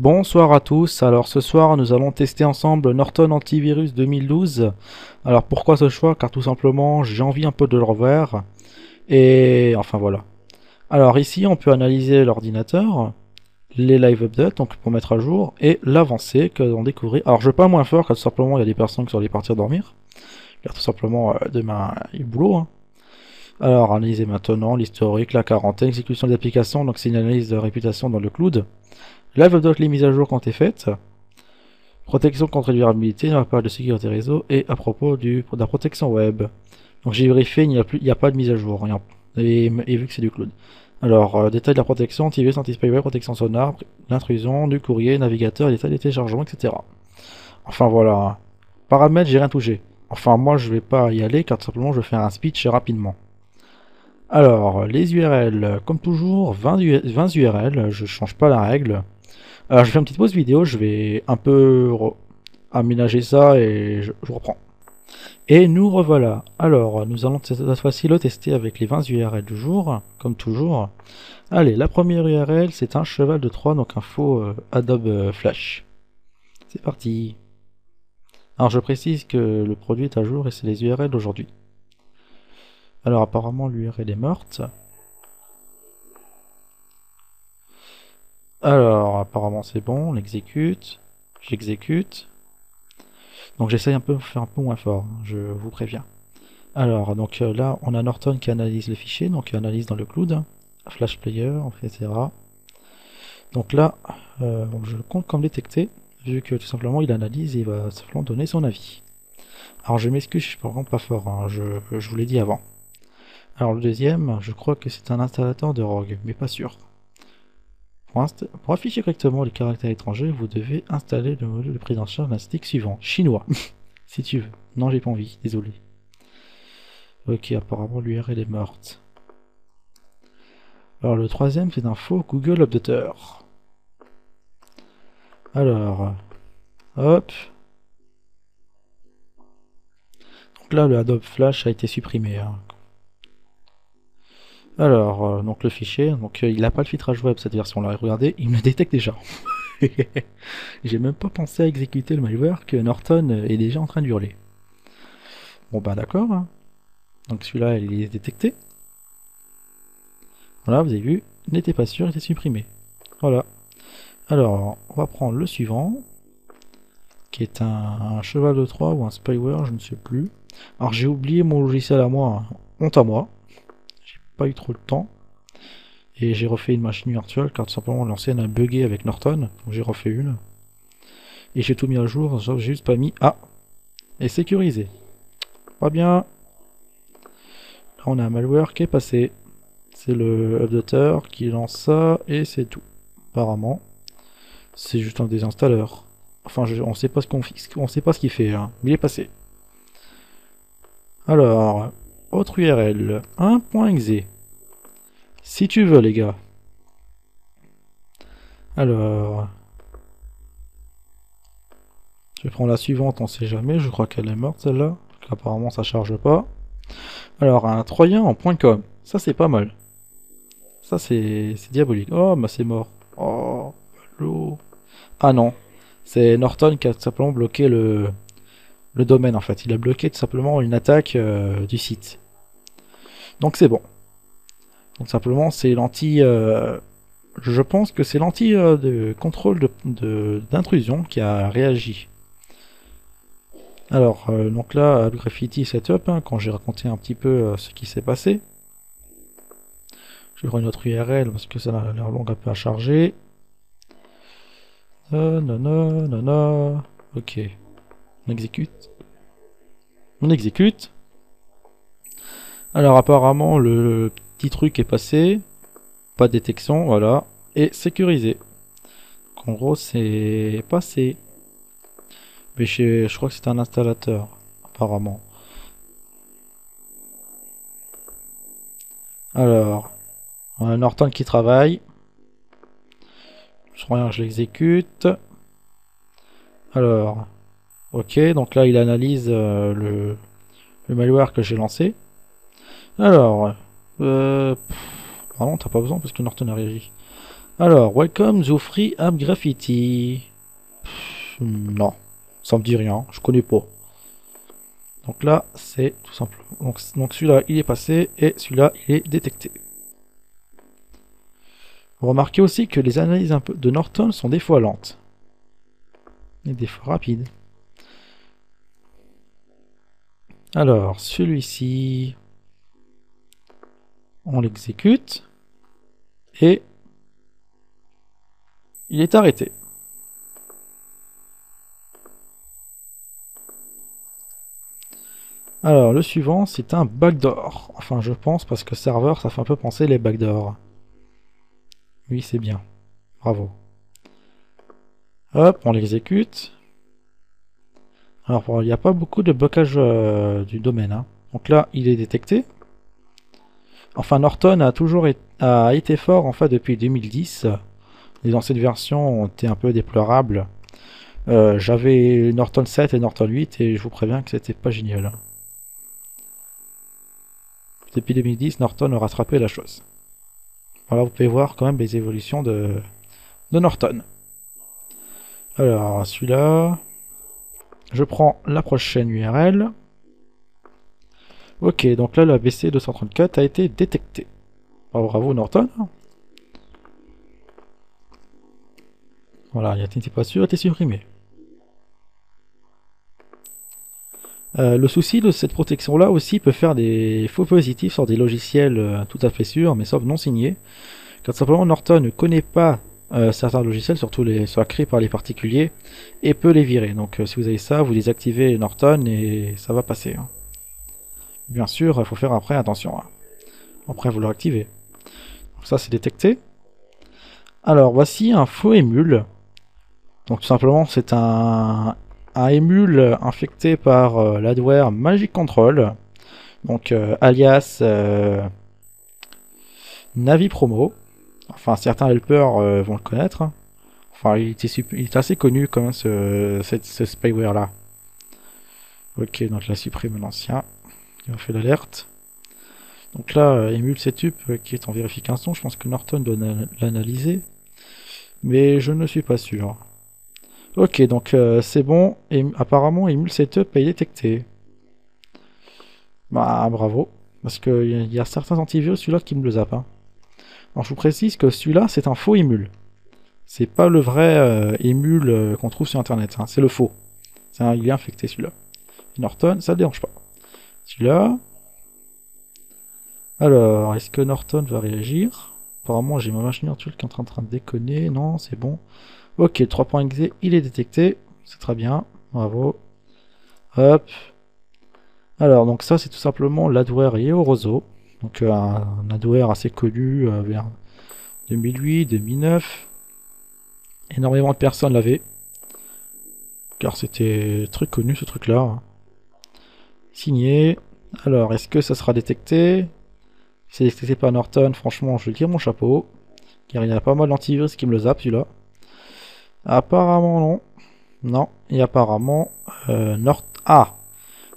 Bonsoir à tous, alors ce soir nous allons tester ensemble Norton Antivirus 2012. Alors pourquoi ce choix? Car tout simplement j'ai envie un peu de le revoir. Et enfin voilà. Alors ici on peut analyser l'ordinateur, les live updates donc pour mettre à jour, et l'avancée que l'on découvrir. Alors je vais pas moins fort car tout simplement il y a des personnes qui sont allées partir dormir. Car tout simplement demain il y a boulot. Hein. Alors analyser maintenant l'historique, la quarantaine, exécution des applications, donc c'est une analyse de réputation dans le cloud. Live update, les mises à jour qui ont été faites. Protection contre la vulnérabilité dans la page de sécurité réseau et à propos de la protection web. Donc j'ai vérifié, il n'y a pas de mise à jour, rien. Et vu que c'est du cloud. Alors, détail de la protection, antivirus, anti-spyware, protection sonar, l'intrusion, du courrier, navigateur, détail des téléchargements, etc. Enfin voilà. Paramètres, j'ai rien touché. Enfin moi je vais pas y aller car tout simplement je vais faire un speech rapidement. Alors, les URL, comme toujours, 20 URL, je change pas la règle. Alors je fais une petite pause vidéo, je vais un peu aménager ça et je reprends. Et nous revoilà. Alors nous allons cette fois-ci le tester avec les 20 URL du jour, comme toujours. Allez, la première URL c'est un cheval de Troie, donc un faux Adobe Flash. C'est parti. Alors je précise que le produit est à jour et c'est les URL d'aujourd'hui. Alors apparemment l'URL est morte. Alors apparemment c'est bon, on l'exécute. J'exécute. Donc j'essaye un peu de faire un peu moins fort, hein, je vous préviens. Alors, donc là, on a Norton qui analyse le fichier, donc il analyse dans le cloud, Flash Player, etc. Donc là, je compte comme détecté, vu que tout simplement il analyse et il va simplement donner son avis. Alors je m'excuse, je suis vraiment pas fort, hein, je vous l'ai dit avant. Alors le deuxième, je crois que c'est un installateur de Rogue, mais pas sûr. Pour afficher correctement les caractères étrangers, vous devez installer le module de prise en charge d'un stick suivant, chinois, si tu veux. Non, j'ai pas envie, désolé. Ok, apparemment l'URL est morte. Alors le troisième c'est un faux Google Updater. Alors, hop. Donc là le Adobe Flash a été supprimé. Hein. Alors, donc le fichier, donc il n'a pas le filtrage web cette version-là. Regardez, il me détecte déjà. J'ai même pas pensé à exécuter le malware que Norton est déjà en train de hurler. Bon bah d'accord. Hein. Donc celui-là il est détecté. Voilà, vous avez vu, il n'était pas sûr, il était supprimé. Voilà. Alors, on va prendre le suivant, qui est un cheval de Troie ou un spyware, je ne sais plus. Alors j'ai oublié mon logiciel à moi, honte à moi, j'ai pas eu trop le temps. Et j'ai refait une machine virtuelle car tout simplement l'ancienne a bugué avec Norton, donc j'ai refait une. Et j'ai tout mis à jour, j'ai juste pas mis A. Et sécurisé. Pas bien. Là on a un malware qui est passé. C'est le updater qui lance ça et c'est tout. Apparemment. C'est juste un désinstalleur. Enfin, on sait pas on sait pas ce qu'il fait, hein. Mais il est passé. Alors, autre URL, 1.exe. Si tu veux, les gars. Alors, je prends la suivante, on sait jamais. Je crois qu'elle est morte, celle-là. Apparemment, ça charge pas. Alors, un troyen en .com. Ça, c'est pas mal. Ça, c'est diabolique. Oh, bah c'est mort. Oh, l'eau. Ah non. C'est Norton qui a tout simplement bloqué le domaine, en fait. Il a bloqué tout simplement une attaque du site. Donc, c'est bon. Donc simplement c'est l'anti je pense que c'est l'anti de contrôle d'intrusion qui a réagi. Alors donc là Graffiti Setup, hein, quand j'ai raconté un petit peu ce qui s'est passé. Je vais prendre une autre URL parce que ça a l'air long un peu à charger. Non. Ok. On exécute. On exécute. Alors apparemment le petit truc est passé. Pas de détection, voilà. Et sécurisé. Donc, en gros c'est passé. Mais je crois que c'est un installateur, apparemment. Alors, on a Norton qui travaille. Je reviens, je l'exécute. Alors, ok, donc là il analyse le malware que j'ai lancé. Alors, pardon, t'as pas besoin parce que Norton a réagi. Alors, welcome to free app graffiti. Non, ça me dit rien, je connais pas. Donc là, c'est tout simple. Donc celui-là, il est passé et celui-là, il est détecté. Remarquez aussi que les analyses un peu de Norton sont des fois lentes. Et des fois rapides. Alors, celui-ci, on l'exécute. Et il est arrêté. Alors, le suivant, c'est un backdoor. Enfin, je pense, parce que serveur, ça fait un peu penser les backdoors. Oui, c'est bien. Bravo. Hop, on l'exécute. Alors, il n'y a pas beaucoup de blocage du domaine. Hein. Donc là, il est détecté. Enfin, Norton a été fort en fait depuis 2010. Les anciennes versions ont été un peu déplorables. J'avais Norton 7 et Norton 8 et je vous préviens que c'était pas génial. Depuis 2010, Norton a rattrapé la chose. Voilà, vous pouvez voir quand même les évolutions de Norton. Alors, celui-là, je prends la prochaine URL. Ok, donc là, la BC 234 a été détectée. Oh, bravo Norton. Voilà, il n'était pas sûr, a été supprimé. Le souci de cette protection-là aussi peut faire des faux positifs sur des logiciels tout à fait sûrs, mais sauf non signés. Car simplement Norton ne connaît pas certains logiciels, surtout les soit créés par les particuliers, et peut les virer. Donc si vous avez ça, vous désactivez Norton et ça va passer. Hein. Bien sûr, il faut faire après attention. Hein. Après, vous le réactivez. Donc ça, c'est détecté. Alors, voici un faux émule. Donc tout simplement, c'est un émule infecté par l'adware Magic Control. Donc alias Navi Promo. Enfin, certains helpers vont le connaître. Hein. Enfin, il est assez connu quand même, ce spyware-là. Ok, donc là, supprime l'ancien. Il a fait l'alerte. Donc là, Emule Setup qui est en vérification. Je pense que Norton doit l'analyser. Mais je ne suis pas sûr. Ok, donc c'est bon. Et apparemment, Emule Setup est détecté. Bah, bravo. Parce qu'il y a certains antivirus, celui-là, qui me le zappe. Hein. Alors, je vous précise que celui-là, c'est un faux émule. C'est pas le vrai émule qu'on trouve sur Internet. Hein. C'est le faux. Il est infecté, celui-là. Norton, ça ne dérange pas. Celui-là. Alors, est-ce que Norton va réagir? Apparemment, j'ai ma machine virtuelle qui est en train de déconner. Non, c'est bon. Ok, 3.exe, il est détecté. C'est très bien. Bravo. Hop. Alors, donc ça, c'est tout simplement l'adware Eoroso. Donc, un adware assez connu vers 2008, 2009. Énormément de personnes l'avaient. Car c'était très connu, ce truc-là. Hein. Signé. Alors, est-ce que ça sera détecté? Si c'est détecté par Norton, franchement, je tire mon chapeau. Car il y a pas mal d'antivirus qui me le zappe, celui-là. Apparemment, non. Non. Et apparemment, Ah,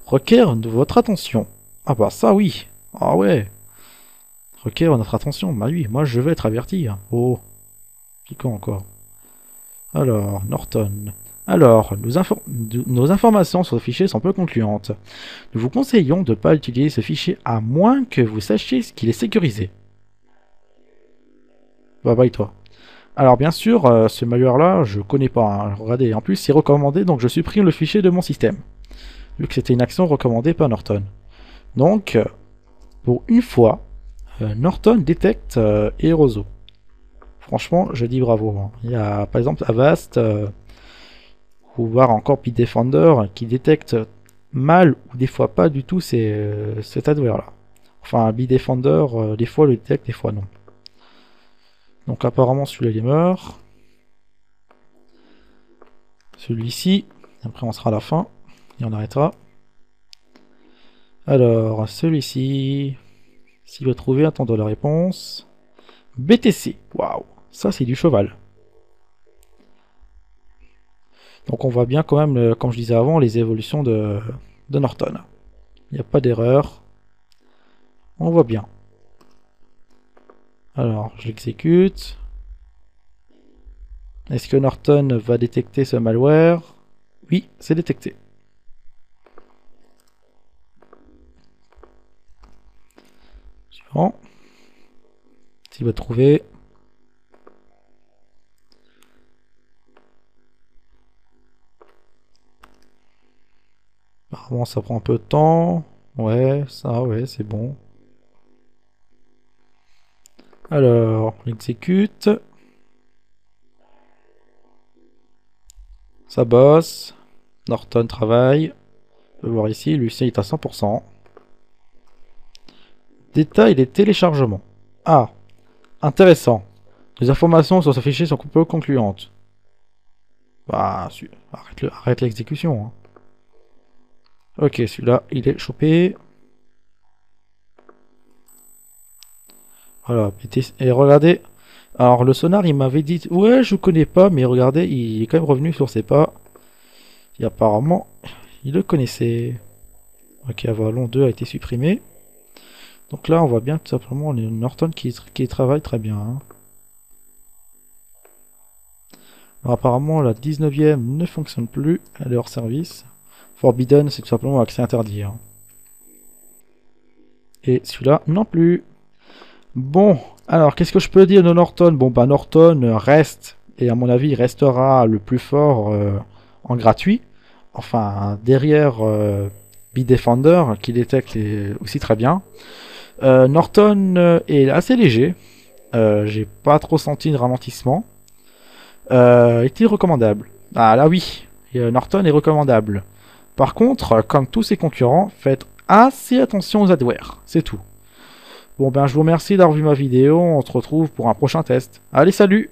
requiert de votre attention. Ah bah ça, oui. Ah ouais. Requiert notre attention. Bah oui, moi je vais être averti. Hein. Oh. Piquant encore. Alors, Norton. Alors, nos informations sur ce fichier sont peu concluantes. Nous vous conseillons de ne pas utiliser ce fichier à moins que vous sachiez qu'il est sécurisé. Bye bye toi. Alors bien sûr, ce malware-là, je connais pas. Hein. Regardez, en plus c'est recommandé, donc je supprime le fichier de mon système. Vu que c'était une action recommandée par Norton. Donc, pour une fois, Norton détecte Eroso. Franchement, je dis bravo. Hein. Il y a par exemple Avast, ou voir encore Bitdefender, qui détecte mal ou des fois pas du tout cet adware-là. Enfin, Bitdefender, des fois le détecte, des fois non. Donc apparemment celui-là il est mort. Celui-ci, après on sera à la fin, et on arrêtera. Alors, celui-ci, s'il veut trouver, attendons la réponse. BTC, waouh, ça c'est du cheval. Donc on voit bien quand même, comme je disais avant, les évolutions de Norton. Il n'y a pas d'erreur. On voit bien. Alors, je l'exécute. Est-ce que Norton va détecter ce malware? Oui, c'est détecté. Suivant. S'il va trouver. Apparemment, ça prend un peu de temps. Ouais, ça, ouais, c'est bon. Alors, on exécute. Ça bosse. Norton travaille. On peut voir ici, Lucien est à 100%. Détail des téléchargements. Ah, intéressant. Les informations sur ce fichier sont peu concluantes. Bah, arrête l'exécution. Hein. Ok, celui-là, il est chopé. Voilà, et regardez. Alors, le sonar, il m'avait dit, ouais, je connais pas, mais regardez, il est quand même revenu sur ses pas. Et apparemment, il le connaissait. Ok, Avalon 2 a été supprimé. Donc là, on voit bien tout simplement les Norton qui travaille très bien. Hein. Alors, apparemment, la 19e ne fonctionne plus. Elle est hors service. Forbidden, c'est tout simplement accès interdit. Hein. Et celui-là, non plus. Bon, alors, qu'est-ce que je peux dire de Norton? Bon, bah, Norton reste, et à mon avis, restera le plus fort en gratuit. Enfin, derrière Bitdefender, qui détecte aussi très bien. Norton est assez léger. J'ai pas trop senti de ralentissement. Est-il recommandable? Ah là oui, Norton est recommandable. Par contre, comme tous ses concurrents, faites assez attention aux adwares, c'est tout. Bon ben je vous remercie d'avoir vu ma vidéo, on se retrouve pour un prochain test. Allez salut!